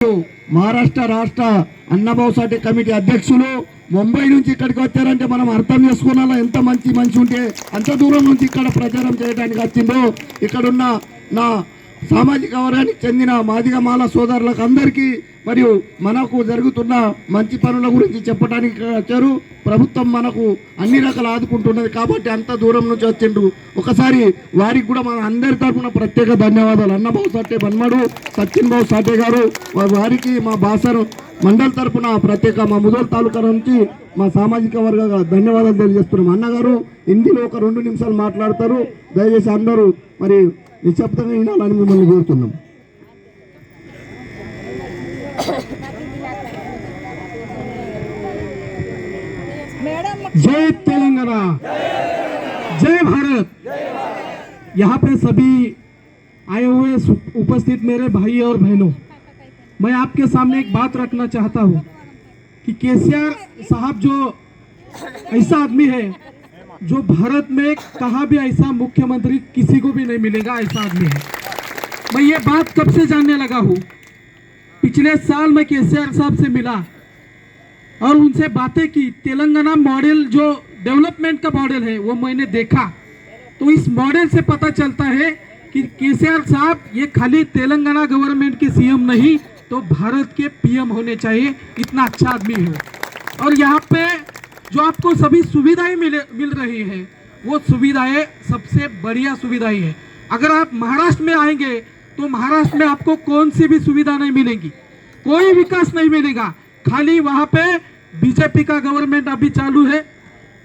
మహారాష్ట్ర రాష్ట్ర అన్నభావ్ సాటే కమిటీ అధ్యక్షులు ముంబై నుంచి ఇక్కడికి వచ్చారంటే మనం అర్థం చేసుకోవాలా, ఎంత మంచి ఉంటే అంత దూరం నుంచి ఇక్కడ ప్రచారం చేయడానికి వచ్చిందో. ఇక్కడున్న నా సామాజిక వర్గానికి చెందిన మాదిగ మాల సోదరులకు అందరికీ మరియు మనకు జరుగుతున్న మంచి పనుల గురించి చెప్పడానికి వచ్చారు. ప్రభుత్వం మనకు అన్ని రకాలు ఆదుకుంటున్నది కాబట్టి అంత దూరం నుంచి వచ్చిండ్రు. ఒకసారి వారికి కూడా మన అందరి తరఫున ప్రత్యేక ధన్యవాదాలు. అన్నభావ్ సాటే బన్మడు సచిన్ బాబు సాటే గారు, వారికి మా బాసర్ మండల్ తరఫున ప్రత్యేక మా ముదోల్ తాలూకా నుంచి మా సామాజిక వర్గ ధన్యవాదాలు తెలియజేస్తున్నాం. అన్నగారు హిందీలో ఒక 2 నిమిషాలు మాట్లాడతారు. దయచేసి అందరూ మరి నిశ్శబ్దంగా వినాలని మిమ్మల్ని కోరుతున్నాం. जय तेलंगाना, जय भारत। यहाँ पे सभी आए हुए उपस्थित मेरे भाई और बहनों, मैं आपके सामने एक बात रखना चाहता हूँ कि केसीआर साहब जो ऐसा आदमी है जो भारत में कहाँ भी ऐसा मुख्यमंत्री किसी को भी नहीं मिलेगा, ऐसा आदमी है। मैं ये बात कब से जानने लगा हूँ, पिछले साल मैं केसीआर साहब से मिला और उनसे बातें की। तेलंगाना मॉडल जो डेवलपमेंट का मॉडल है वो मैंने देखा, तो इस मॉडल से पता चलता है कि केसीआर साहब ये खाली तेलंगाना गवर्नमेंट के सीएम नहीं तो भारत के पीएम होने चाहिए, इतना अच्छा आदमी है। और यहाँ पे जो आपको सभी सुविधाएं मिल रही है वो सुविधाएं सबसे बढ़िया सुविधाएं है। अगर आप महाराष्ट्र में आएंगे तो महाराष्ट्र में आपको कौन सी भी सुविधा नहीं मिलेगी, कोई विकास नहीं मिलेगा। खाली वहाँ पे बीजेपी का गवर्नमेंट अभी चालू है,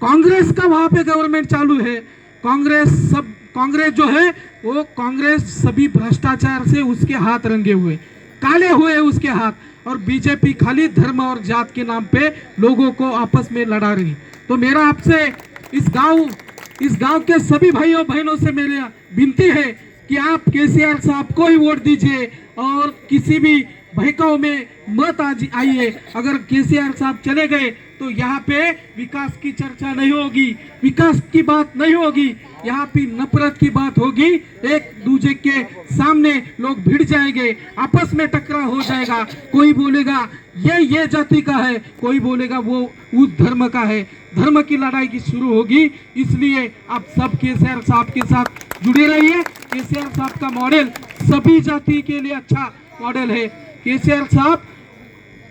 कांग्रेस का वहाँ पे गवर्नमेंट चालू है। कांग्रेस जो है वो कांग्रेस सभी भ्रष्टाचार से उसके हाथ रंगे हुए, काले हुए उसके हाथ। और बीजेपी खाली धर्म और जात के नाम पे लोगों को आपस में लड़ा रही। तो मेरा आपसे इस गांव के सभी भाइयों बहनों से मेरी विनती है कि आप केसीआर साहब को ही वोट दीजिए और किसी भी बहकाव में मत आइए। अगर केसीआर साहब चले गए तो यहाँ पे विकास की चर्चा नहीं होगी, विकास की बात नहीं होगी, यहाँ पे नफरत की बात होगी। एक दूसरे के सामने लोग भिड़ जाएंगे, आपस में टकराव हो जाएगा। कोई बोलेगा ये जाति का है, कोई बोलेगा वो उस धर्म का है, धर्म की लड़ाई की शुरू होगी। इसलिए आप सब केसीआर साहब के साथ जुड़े रहिए। केसीआर साहब का मॉडल सभी जाति के लिए अच्छा मॉडल है। केसीआर साहब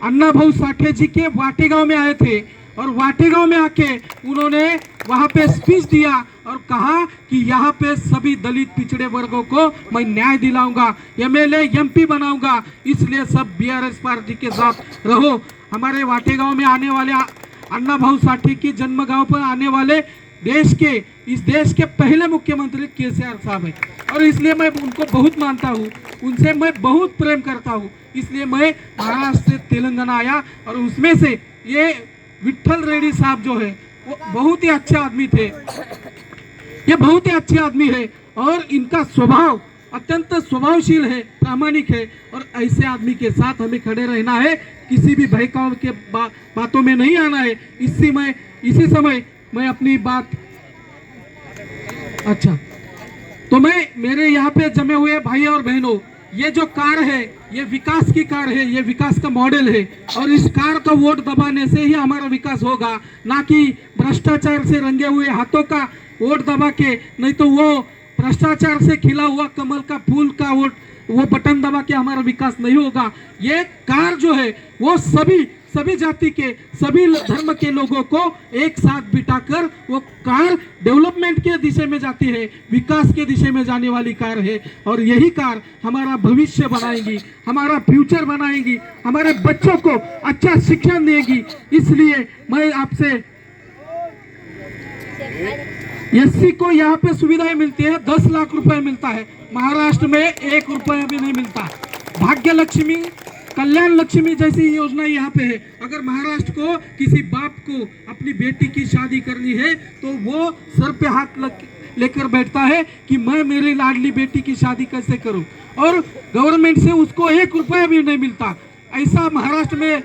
अन्नाभाऊ साठे जी के वाटेगांव में आए थे और वाटेगांव में आके उन्होंने वहां पे स्पीच दिया और कहा कि यहाँ पे सभी दलित पिछड़े वर्गों को मैं न्याय दिलाऊंगा, एमएलए एमपी बनाऊंगा, इसलिए सब बीआरएस पार्टी के साथ रहो। हमारे वाटेगांव में आने वाले अन्नाभाऊ साठे की जन्म गांव पर आने वाले इस देश के पहले मुख्यमंत्री केसीआर साहब है और इसलिए मैं उनको बहुत मानता हूँ, उनसे मैं बहुत प्रेम करता हूँ। इसलिए मैं महाराष्ट्र से तेलंगाना आया और उसमें से ये विठल रेड्डी साहब जो है वो बहुत ही अच्छे आदमी थे, ये बहुत ही अच्छे आदमी है और इनका स्वभाव अत्यंत स्वभावशील है, प्रामाणिक है और ऐसे आदमी के साथ हमें खड़े रहना है, किसी भी बहकाव के बातों में नहीं आना है। इसी समय मैं अपनी बात तो मैं मेरे यहाँ पे जमे हुए भाई और बहनों, ये जो कार है ये विकास की कार है, ये विकास का मॉडल है और इस कार का वोट दबाने से ही हमारा विकास होगा, ना कि भ्रष्टाचार से रंगे हुए हाथों का वोट दबा के। नहीं तो वो भ्रष्टाचार से खिला हुआ कमल का फूल का वोट, वो बटन दबा के हमारा विकास नहीं होगा। ये कार जो है वो सभी जाति के सभी धर्म के लोगों को एक साथ बिठाकर वो कार डेवलपमेंट के दिशा में जाती है, विकास के दिशा में जाने वाली कार है और यही कार हमारा भविष्य बनाएगी, हमारा फ्यूचर बनाएगी, हमारे बच्चों को अच्छा शिक्षण देगी। इसलिए मैं आपसे एससी को यहाँ पे सुविधाएं मिलती है, 10 लाख रुपए मिलता है, महाराष्ट्र में 1 रुपया भी नहीं मिलता। भाग्य लक्ष्मी, कल्याण लक्ष्मी जैसी योजना यहाँ पे है। अगर महाराष्ट्र को किसी बाप को अपनी बेटी की शादी करनी है तो वो सर पे हाथ लेकर बैठता है कि मैं मेरी लाडली बेटी की शादी कैसे करूं और गवर्नमेंट से उसको 1 रुपया भी नहीं मिलता। ऐसा महाराष्ट्र में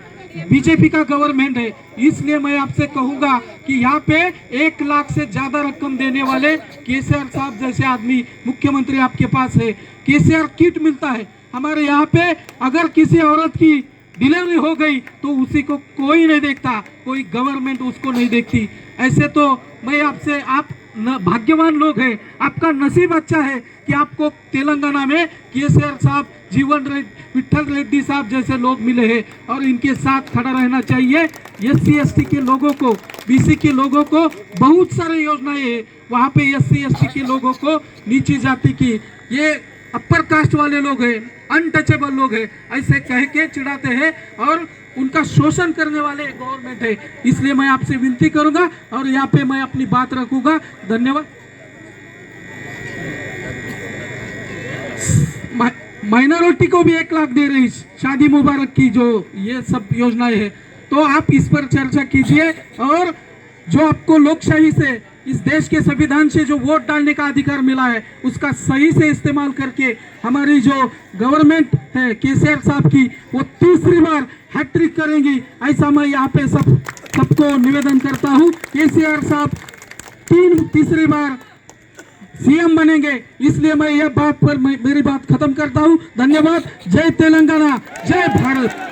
बीजेपी का गवर्नमेंट है। इसलिए मैं आपसे कहूंगा कि यहाँ पे 1 लाख से ज्यादा रकम देने वाले केसीआर साहब जैसे आदमी मुख्यमंत्री आपके पास है। केसीआर किट मिलता है, हमारे यहाँ पे अगर किसी औरत की डिलीवरी हो गई तो उसी को कोई नहीं देखता, कोई गवर्नमेंट उसको नहीं देखती। ऐसे तो मैं आपसे, आप भाग्यवान लोग हैं, आपका नसीब अच्छा है कि आपको तेलंगाना में केसीआर साहब, जीवन रेड्डी, विठल रेड्डी साहब जैसे लोग मिले हैं और इनके साथ खड़ा रहना चाहिए। SC ST के लोगों को, BC के लोगों को बहुत सारे योजनाएं हैं, वहाँ पे SC ST के लोगों को, नीची जाति की, ये अपर कास्ट वाले लोग हैं, अनटचेबल लोग हैं, ऐसे कह के चिढ़ाते हैं और उनका शोषण करने वाले गवर्नमेंट है। इसलिए मैं आपसे विनती करूंगा और यहाँ पे मैं अपनी बात रखूंगा। धन्यवाद। माइनॉरिटी को भी 1 लाख दे रही शादी मुबारक की, जो ये सब योजनाएं है, तो आप इस पर चर्चा कीजिए और जो आपको लोकशाही से, इस देश के संविधान से जो वोट डालने का अधिकार मिला है उसका सही से इस्तेमाल करके हमारी जो गवर्नमेंट है केसीआर साहब की, वो तीसरी बार हैट्रिक करेंगी, ऐसा मैं यहाँ पे सबको निवेदन करता हूँ। केसीआर साहब तीसरी बार CM बनेंगे, इसलिए मैं यह बात पर मेरी बात खत्म करता हूँ। धन्यवाद। जय तेलंगाना, जय भारत।